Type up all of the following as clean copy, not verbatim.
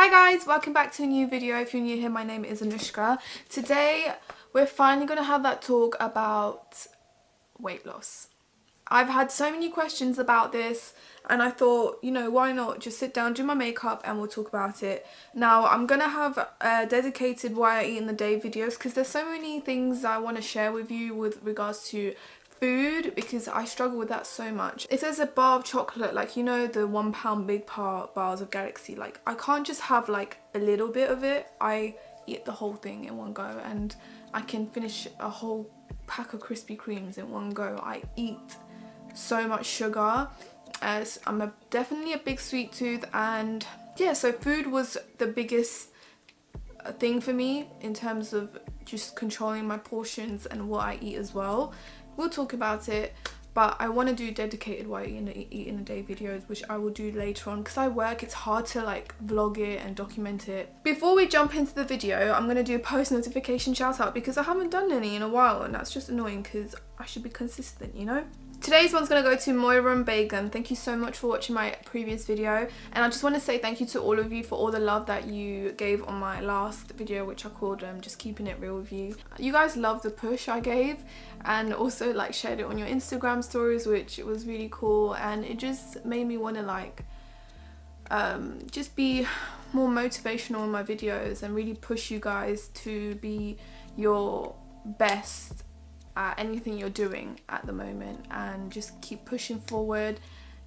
Hi guys, welcome back to a new video. If you're new here, my name is Anushka. Today we're finally going to have that talk about weight loss. I've had so many questions about this and I thought, you know, why not just sit down, do my makeup and we'll talk about it. Now I'm going to have dedicated why I eat in the day videos because there's so many things I want to share with you with regards to food, because I struggle with that so much. If there's a bar of chocolate, like, you know, the £1 big bars of Galaxy, like I can't just have like a little bit of it. I eat the whole thing in one go, and I can finish a whole pack of Krispy Kremes in one go. I eat so much sugar as I'm definitely a big sweet tooth, and yeah, so food was the biggest thing for me in terms of just controlling my portions and what I eat as well. We'll talk about it, but I want to do dedicated why I eat in a day videos, which I will do later on because I work. It's hard to like vlog it and document it. Before we jump into the video, I'm going to do a post notification shout out because I haven't done any in a while, and that's just annoying because I should be consistent, you know. Today's one's going to go to Moira and Bacon. Thank you so much for watching my previous video, and I just want to say thank you to all of you for all the love that you gave on my last video, which I called just keeping it real with you. You guys loved the push I gave, and also like shared it on your Instagram stories, which was really cool, and it just made me want to like just be more motivational in my videos and really push you guys to be your best at anything you're doing at the moment, and just keep pushing forward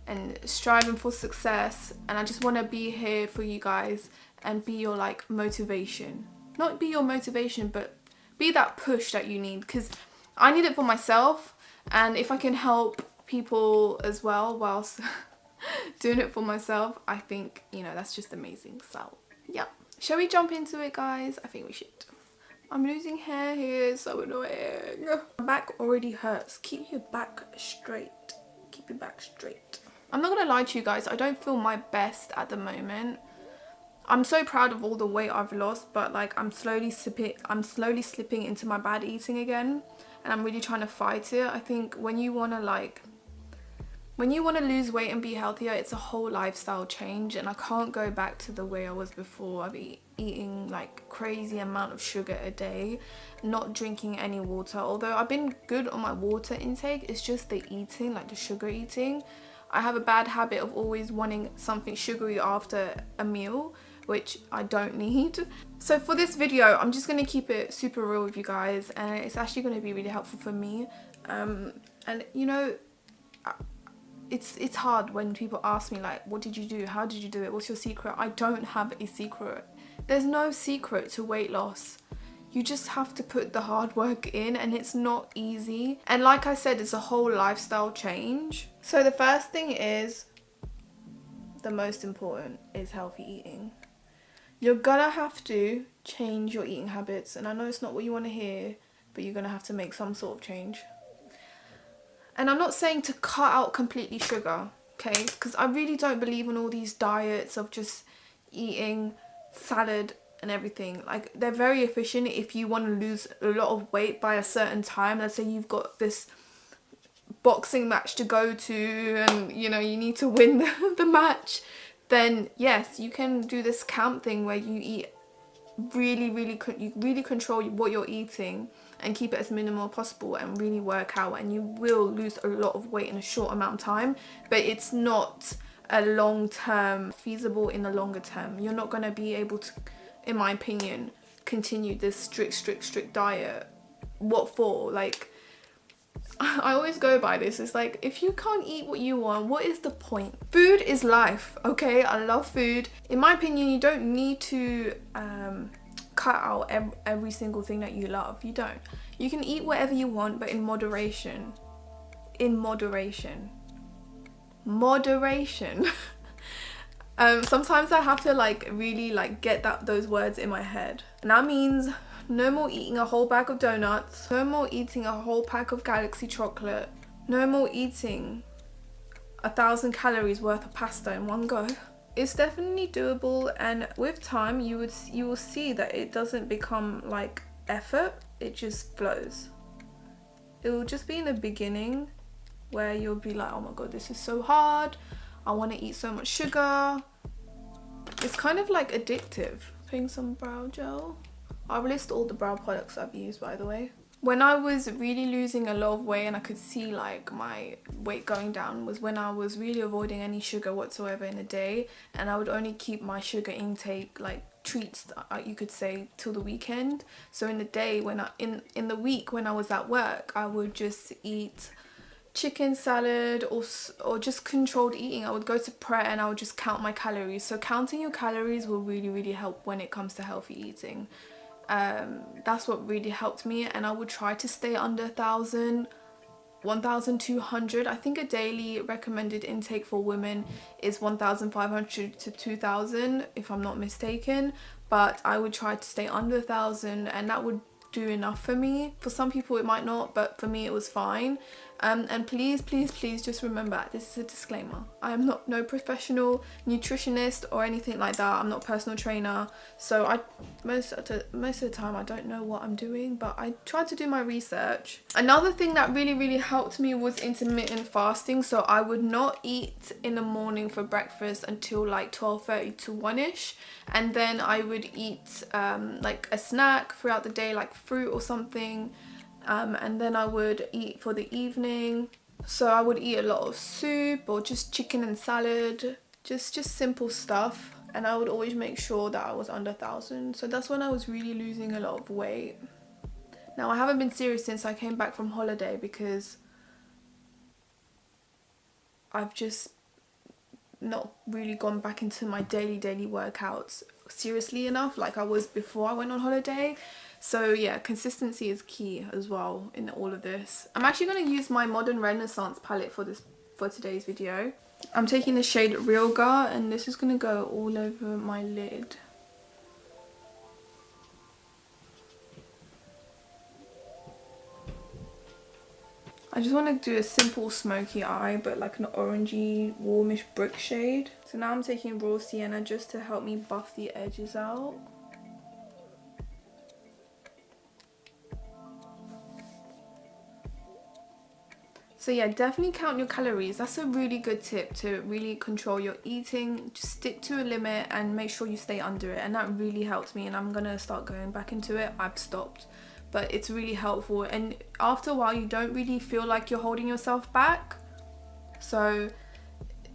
and striving for success. And I just want to be here for you guys and be your like motivation, not be your motivation, but be that push that you need, because I need it for myself, and if I can help people as well whilst doing it for myself, I think, you know, that's just amazing. So yeah, shall we jump into it, guys? I think we should. I'm losing hair here, so annoying. My back already hurts. Keep your back straight. Keep your back straight. I'm not gonna lie to you guys, I don't feel my best at the moment. I'm so proud of all the weight I've lost, but like I'm slowly slipping into my bad eating again, and I'm really trying to fight it. I think when you wanna lose weight and be healthier, it's a whole lifestyle change, and I can't go back to the way I was before. I'd be eating like crazy amount of sugar a day, not drinking any water, although I've been good on my water intake. It's just the eating, like the sugar eating. I have a bad habit of always wanting something sugary after a meal, which I don't need. So for this video, I'm just going to keep it super real with you guys, and it's actually going to be really helpful for me. And you know, it's hard when people ask me like, what did you do? How did you do it? What's your secret? I don't have a secret. There's no secret to weight loss. You just have to put the hard work in, and it's not easy. And like I said, it's a whole lifestyle change. So the first thing is, the most important, is healthy eating. You're gonna have to change your eating habits, and I know it's not what you want to hear, but you're gonna have to make some sort of change. And I'm not saying to cut out completely sugar, okay? Because I really don't believe in all these diets of just eating salad and everything. Like, they're very efficient if you want to lose a lot of weight by a certain time. Let's say you've got this boxing match to go to, and you know you need to win the match, then yes, you can do this camp thing where you eat you really control what you're eating and keep it as minimal as possible and really work out, and you will lose a lot of weight in a short amount of time. But it's not a long-term feasible in the longer term. You're not going to be able to, in my opinion, continue this strict diet. What for? Like, I always go by this. It's like, if you can't eat what you want, what is the point? Food is life, okay? I love food. In my opinion, you don't need to cut out every single thing that you love. You don't. You can eat whatever you want, but in moderation. In moderation. Moderation. Sometimes I have to like really like get those words in my head, and that means no more eating a whole bag of donuts, no more eating a whole pack of Galaxy chocolate, no more eating 1,000 calories worth of pasta in one go. It's definitely doable, and with time you will see that it doesn't become like effort, it just flows. It will just be in the beginning where you'll be like, oh my god, this is so hard, I want to eat so much sugar, It's kind of like addictive. Putting some brow gel. I'll list all the brow products I've used, by the way. When I was really losing a lot of weight and I could see like my weight going down was when I was really avoiding any sugar whatsoever in a day, and I would only keep my sugar intake, like treats you could say, till the weekend. So in the day, when in the week when I was at work, I would just eat chicken salad or just controlled eating. I would go to prayer and I would just count my calories. So counting your calories will really help when it comes to healthy eating. That's what really helped me, and I would try to stay under 1,200. I think a daily recommended intake for women is 1,500 to 2,000 if I'm not mistaken, but I would try to stay under 1,000, and that would do enough for me. For some people it might not, but for me it was fine. And please just remember, this is a disclaimer, I am no professional nutritionist or anything like that. I'm not a personal trainer, so most of the time I don't know what I'm doing, but I try to do my research. Another thing that really helped me was intermittent fasting. So I would not eat in the morning for breakfast until like 12:30 to 1ish, and then I would eat like a snack throughout the day, like fruit or something. And then I would eat for the evening. So I would eat a lot of soup or just chicken and salad, just simple stuff. And I would always make sure that I was under 1,000. So that's when I was really losing a lot of weight. Now I haven't been serious since I came back from holiday because I've just not really gone back into my daily workouts seriously enough like I was before I went on holiday. So yeah, consistency is key as well in all of this. I'm actually going to use my Modern Renaissance palette for today's video. I'm taking the shade Realgar, and this is going to go all over my lid. I just want to do a simple smoky eye, but like an orangey, warmish brick shade. So now I'm taking Raw Sienna just to help me buff the edges out. So yeah, definitely count your calories. That's a really good tip to really control your eating. Just stick to a limit and make sure you stay under it. And that really helps me, and I'm gonna start going back into it. I've stopped, but it's really helpful. And after a while, you don't really feel like you're holding yourself back. So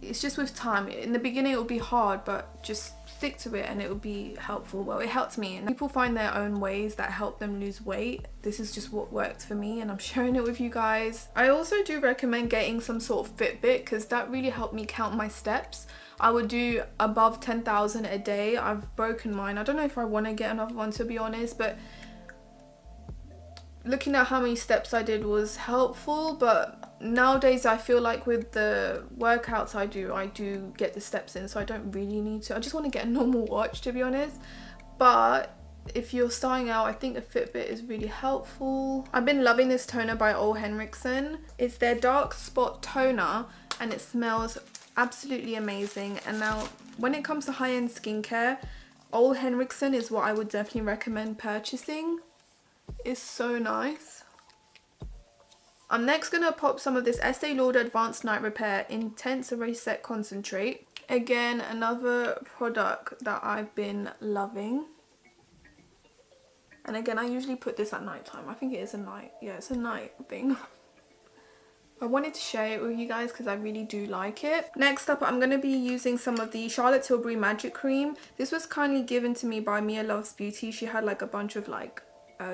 it's just with time. In the beginning, it will be hard, but just stick to it and it will be helpful. Well, it helped me, and people find their own ways that help them lose weight. This is just what worked for me, and I'm sharing it with you guys. I also do recommend getting some sort of Fitbit because that really helped me count my steps. I would do above 10,000 a day. I've broken mine. I don't know if I want to get another one, to be honest, but looking at how many steps I did was helpful. But nowadays I feel like with the workouts I do get the steps in, so I don't really need to. I just want to get a normal watch, to be honest. But if you're starting out, I think a Fitbit is really helpful. I've been loving this toner by Ole Henriksen. It's their dark spot toner, and it smells absolutely amazing. And now when it comes to high-end skincare, Ole Henriksen is what I would definitely recommend purchasing. It's so nice. I'm next going to pop some of this Estee Lauder Advanced Night Repair Intense Erase Set Concentrate. Again, another product that I've been loving. And again, I usually put this at night time. I think it is a night. Yeah, it's a night thing. I wanted to share it with you guys because I really do like it. Next up, I'm going to be using some of the Charlotte Tilbury Magic Cream. This was kindly given to me by Mia Loves Beauty. She had like a bunch of like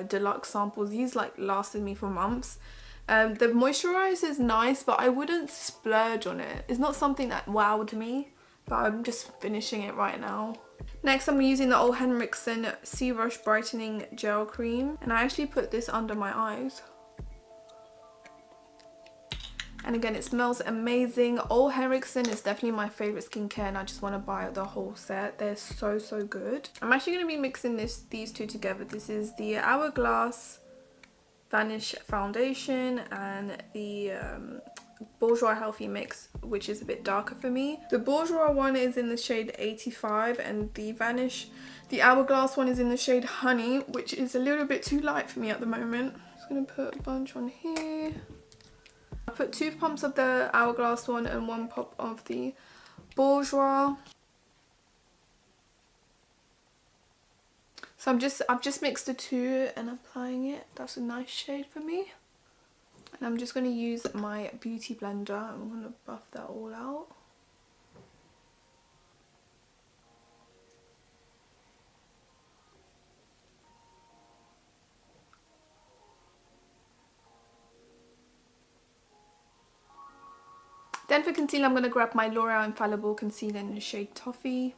deluxe samples. These like lasted me for months. The moisturizer is nice, but I wouldn't splurge on it. It's not something that wowed me, but I'm just finishing it right now. Next, I'm using the Ole Henriksen Sea Rush Brightening Gel Cream, and I actually put this under my eyes. And again, it smells amazing. Ole Henriksen is definitely my favorite skincare, and I just want to buy the whole set. They're so good. I'm actually going to be mixing these two together. This is the Hourglass Vanish Foundation and the Bourjois Healthy Mix, which is a bit darker for me. The Bourjois one is in the shade 85, and the Hourglass one is in the shade Honey, which is a little bit too light for me at the moment. I'm just going to put a bunch on here. I put 2 pumps of the Hourglass one and 1 pop of the Bourjois. So I've just mixed the two and applying it. That's a nice shade for me. And I'm just going to use my beauty blender. I'm going to buff that all out. Then for concealer, I'm going to grab my L'Oreal Infallible Concealer in the shade Toffee.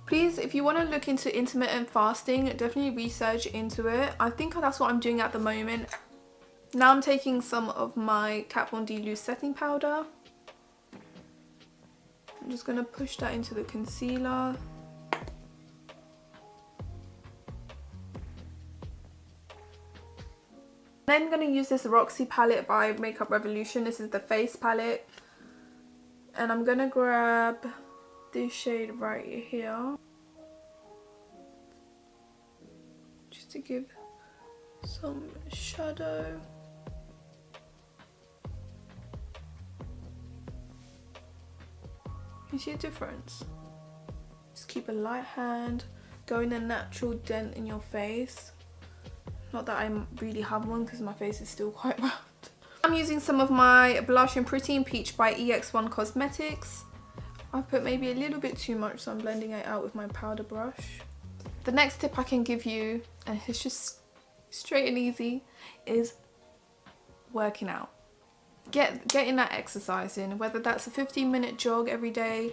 Please, if you want to look into intermittent fasting, definitely research into it. I think that's what I'm doing at the moment. Now I'm taking some of my Kat Von D loose setting powder. I'm just going to push that into the concealer. Then I'm going to use this Roxy palette by Makeup Revolution. This is the face palette. And I'm going to grab this shade right here. Just to give some shadow. You see a difference? Just keep a light hand. Go in a natural dent in your face. Not that I really have one because my face is still quite round. I'm using some of my blush in Pretty in Peach by EX1 Cosmetics. I put maybe a little bit too much, so I'm blending it out with my powder brush. The next tip I can give you, and it's just straight and easy, is working out. Getting that exercise in, whether that's a 15-minute jog every day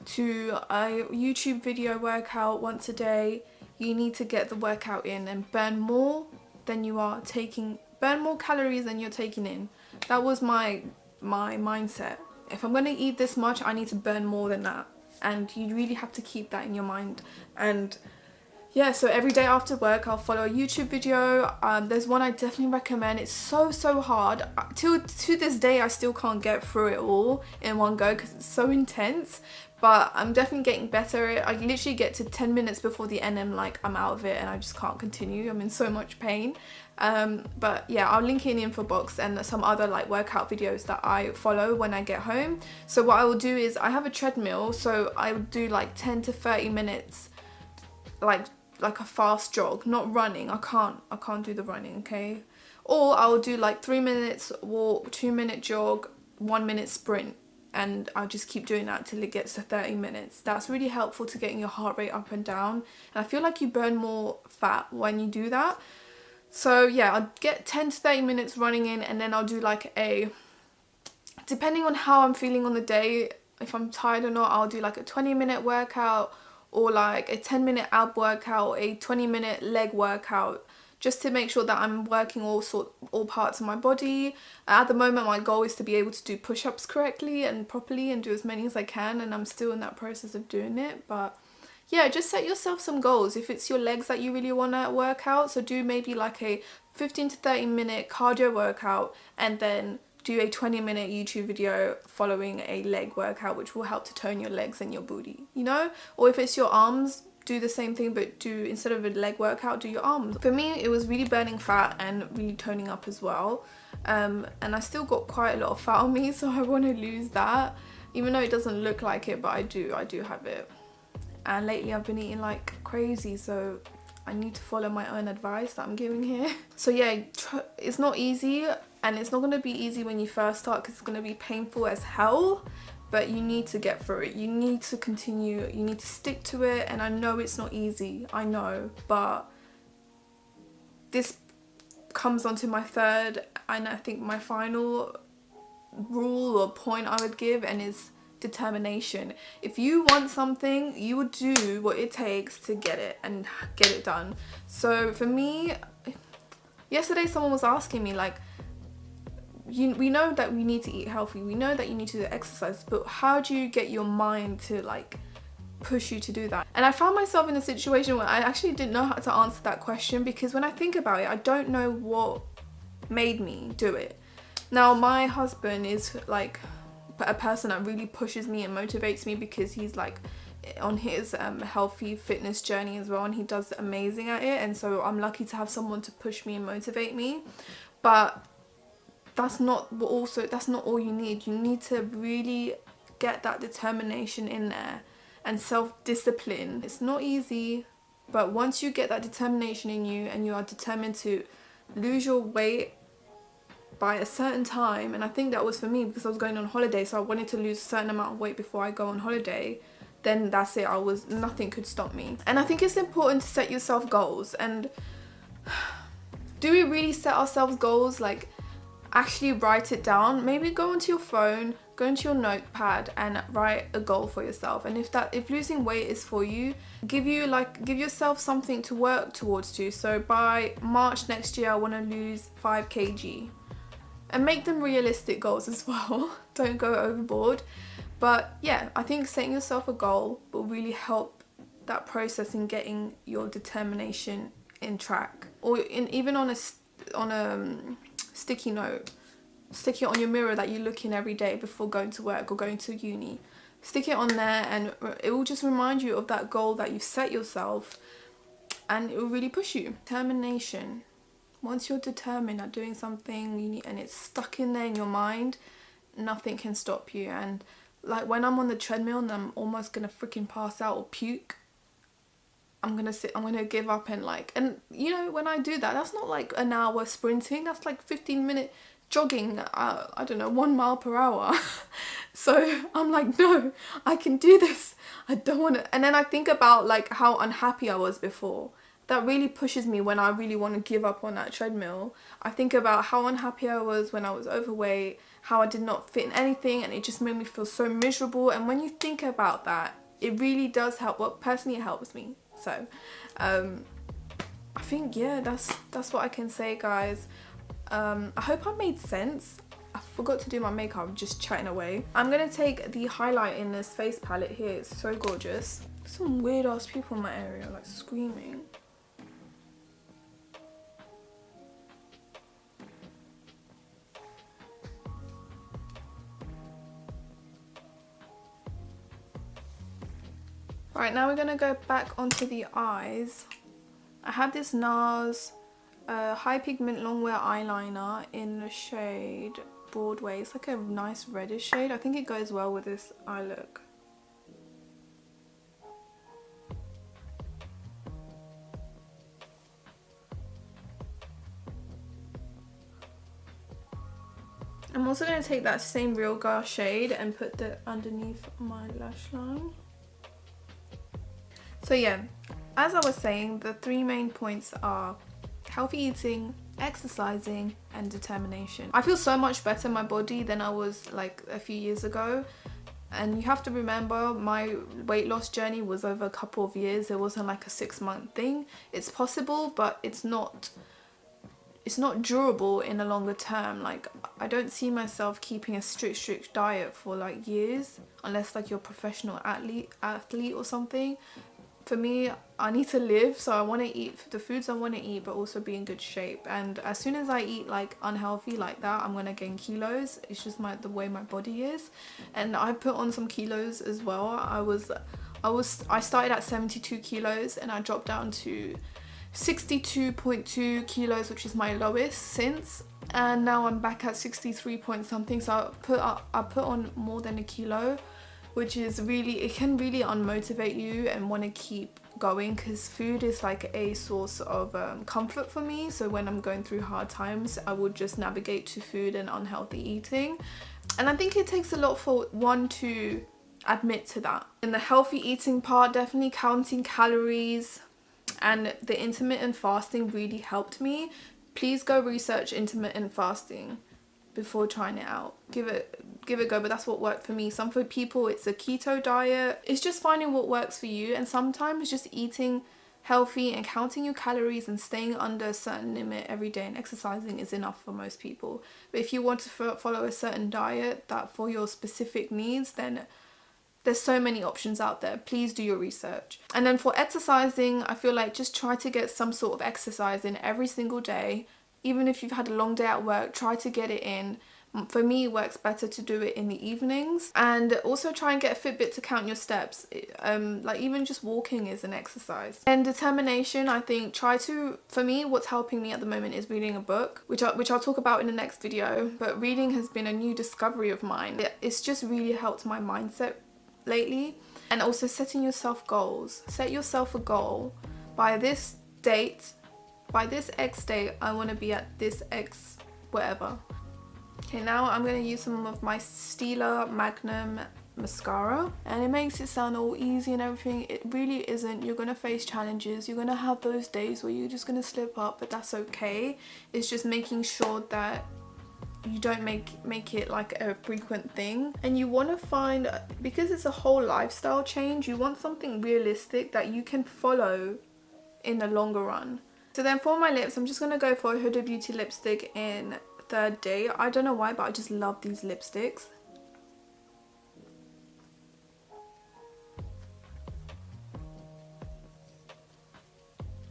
to a YouTube video workout once a day. You need to get the workout in and burn more calories than you're taking in. That was my mindset. If I'm going to eat this much, I need to burn more than that. And you really have to keep that in your mind. And yeah, so every day after work, I'll follow a YouTube video. There's one I definitely recommend. It's so hard. To this day, I still can't get through it all in one go because it's so intense. But I'm definitely getting better. I literally get to 10 minutes before the end and I'm out of it and I just can't continue. I'm in so much pain. But yeah, I'll link in the info box and some other workout videos that I follow when I get home. So what I will do is I have a treadmill, so I would do 10 to 30 minutes like a fast jog, not running. I can't do the running, okay? Or I'll do 3 minutes walk, 2-minute jog, 1-minute sprint. And I'll just keep doing that till it gets to 30 minutes. That's really helpful to getting your heart rate up and down. And I feel like you burn more fat when you do that. So yeah, I'll get 10 to 30 minutes running in, and then I'll do depending on how I'm feeling on the day, if I'm tired or not, I'll do a 20-minute workout or a 10-minute ab workout or a 20-minute leg workout, just to make sure that I'm working all parts of my body. At the moment, my goal is to be able to do push-ups correctly and properly and do as many as I can, and I'm still in that process of doing it. But yeah, just set yourself some goals. If it's your legs that you really want to work out, so do maybe a 15 to 30 minute cardio workout and then do a 20-minute YouTube video following a leg workout, which will help to tone your legs and your booty, you know? Or if it's your arms, do the same thing, but instead of a leg workout, do your arms. For me, it was really burning fat and really toning up as well. And I still got quite a lot of fat on me, so I want to lose that. Even though it doesn't look like it, but I do have it. And lately I've been eating like crazy, so I need to follow my own advice that I'm giving here. So yeah, it's not easy, and it's not going to be easy when you first start because it's going to be painful as hell. But you need to get through it. You need to continue. You need to stick to it. And I know it's not easy. I know. But this comes onto my third and I think my final rule or point I would give, and is determination. If you want something, you will do what it takes to get it and get it done. So for me, yesterday someone was asking me we know that we need to eat healthy, we know that you need to do exercise, but how do you get your mind to push you to do that? And I found myself in a situation where I actually didn't know how to answer that question, because when I think about it, I don't know what made me do it. Now my husband is a person that really pushes me and motivates me, because he's on his healthy fitness journey as well, and he does amazing at it, and so I'm lucky to have someone to push me and motivate me. But that's not all you need. You need to really get that determination in there and self-discipline. It's not easy, but once you get that determination in you and you are determined to lose your weight by a certain time, and I think that was for me because I was going on holiday, so I wanted to lose a certain amount of weight before I go on holiday, then that's it. Nothing could stop me. And I think it's important to set yourself goals. And do we really set ourselves goals? Like, actually write it down. Maybe go onto your phone, go into your notepad and write a goal for yourself. And if losing weight is for you, give yourself something to work towards to. So by March next year I want to lose 5 kg. And make them realistic goals as well. Don't go overboard. But yeah, I think setting yourself a goal will really help that process in getting your determination in track. Or even on a sticky note. Stick it on your mirror that you look in every day before going to work or going to uni. Stick it on there and it will just remind you of that goal that you've set yourself, and it will really push you. Determination. Once you're determined at doing something and it's stuck in there in your mind, nothing can stop you. And like when I'm on the treadmill and I'm almost gonna freaking pass out or puke, I'm gonna give up and you know, when I do that, that's not like an hour sprinting, that's like 15-minute jogging, I don't know, 1 mile per hour. So I'm like, no, I can do this. I don't want to. And then I think about like how unhappy I was before. That really pushes me when I really want to give up on that treadmill. I think about how unhappy I was when I was overweight, how I did not fit in anything, and it just made me feel so miserable. And when you think about that, it really does help. Well, personally, it helps me. So I think, yeah, that's what I can say, guys. I hope I made sense. I forgot to do my makeup, I'm just chatting away. I'm gonna take the highlight in this face palette here. It's so gorgeous. Some weird ass people in my area like screaming. Right, now we're gonna go back onto the eyes. I have this NARS High Pigment Longwear eyeliner in the shade Broadway. It's like a nice reddish shade. I think it goes well with this eye look. I'm also going to take that same Real Girl shade and put that underneath my lash line. So yeah, as I was saying, the 3 main points are healthy eating, exercising, and determination. I feel so much better in my body than I was like a few years ago. And you have to remember, my weight loss journey was over a couple of years. It wasn't like a 6-month thing. It's possible, but it's not durable in the longer term. Like, I don't see myself keeping a strict diet for like years, unless like you're a professional athlete or something. For me, I need to live, so I want to eat the foods I want to eat, but also be in good shape. And as soon as I eat like unhealthy like that, I'm gonna gain kilos. It's just the way my body is. And I put on some kilos as well. I started at 72 kilos and I dropped down to 62.2 kilos, which is my lowest since. And now I'm back at 63 point something. So I put on more than a kilo, which is really, it can really unmotivate you and want to keep going, because food is like a source of comfort for me. So when I'm going through hard times, I would just navigate to food and unhealthy eating. And I think it takes a lot for one to admit to that. In the healthy eating part, definitely counting calories and the intermittent fasting really helped me. Please go research intermittent fasting before trying it out. Give it a go, but that's what worked for me. Some for people it's a keto diet. It's just finding what works for you, and sometimes just eating healthy and counting your calories and staying under a certain limit every day and exercising is enough for most people. But if you want to follow a certain diet that for your specific needs, then there's so many options out there. Please do your research. And then for exercising, I feel like just try to get some sort of exercise in every single day. Even if you've had a long day at work, try to get it in. For me, it works better to do it in the evenings. And also try and get a Fitbit to count your steps. Like even just walking is an exercise. And determination, I think, for me, what's helping me at the moment is reading a book, which I'll talk about in the next video. But reading has been a new discovery of mine. It's just really helped my mindset lately. And also setting yourself goals. Set yourself a goal. By this date, by this X date, I want to be at this X whatever. Okay, now I'm going to use some of my Stila Magnum mascara, and it makes it sound all easy and everything. It really isn't. You're going to face challenges. You're going to have those days where you're just going to slip up, but that's okay. It's just making sure that you don't make it like a frequent thing. And you want to find, because it's a whole lifestyle change, you want something realistic that you can follow in the longer run. So then for my lips, I'm just going to go for a Huda Beauty lipstick in Third Day. I don't know why, but I just love these lipsticks.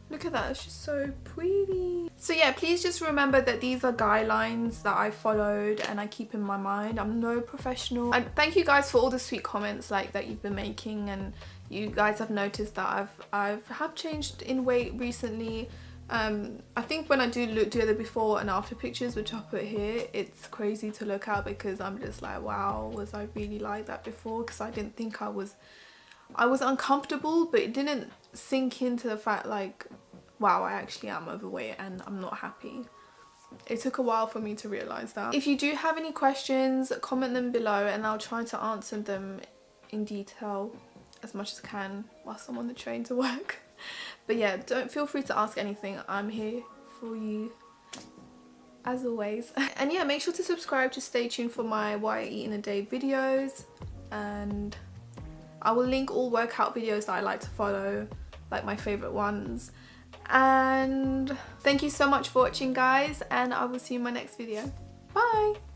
Look at that, it's just so pretty. So yeah, please just remember that these are guidelines that I followed and I keep in my mind. I'm no professional. And thank you guys for all the sweet comments like that you've been making, and you guys have noticed that I have changed in weight recently. I think when I do the before and after pictures, which I'll put here, it's crazy to look at because I'm just like, wow, was I really like that before? Because I didn't think I was uncomfortable, but it didn't sink into the fact like, wow, I actually am overweight and I'm not happy. It took a while for me to realize that. If you do have any questions, comment them below and I'll try to answer them in detail as much as I can whilst I'm on the train to work. But yeah, don't feel free to ask anything. I'm here for you as always. And yeah, make sure to subscribe to stay tuned for my what I eat in a day videos, and I will link all workout videos that I like to follow, like my favorite ones. And thank you so much for watching, guys, and I will see you in my next video. Bye.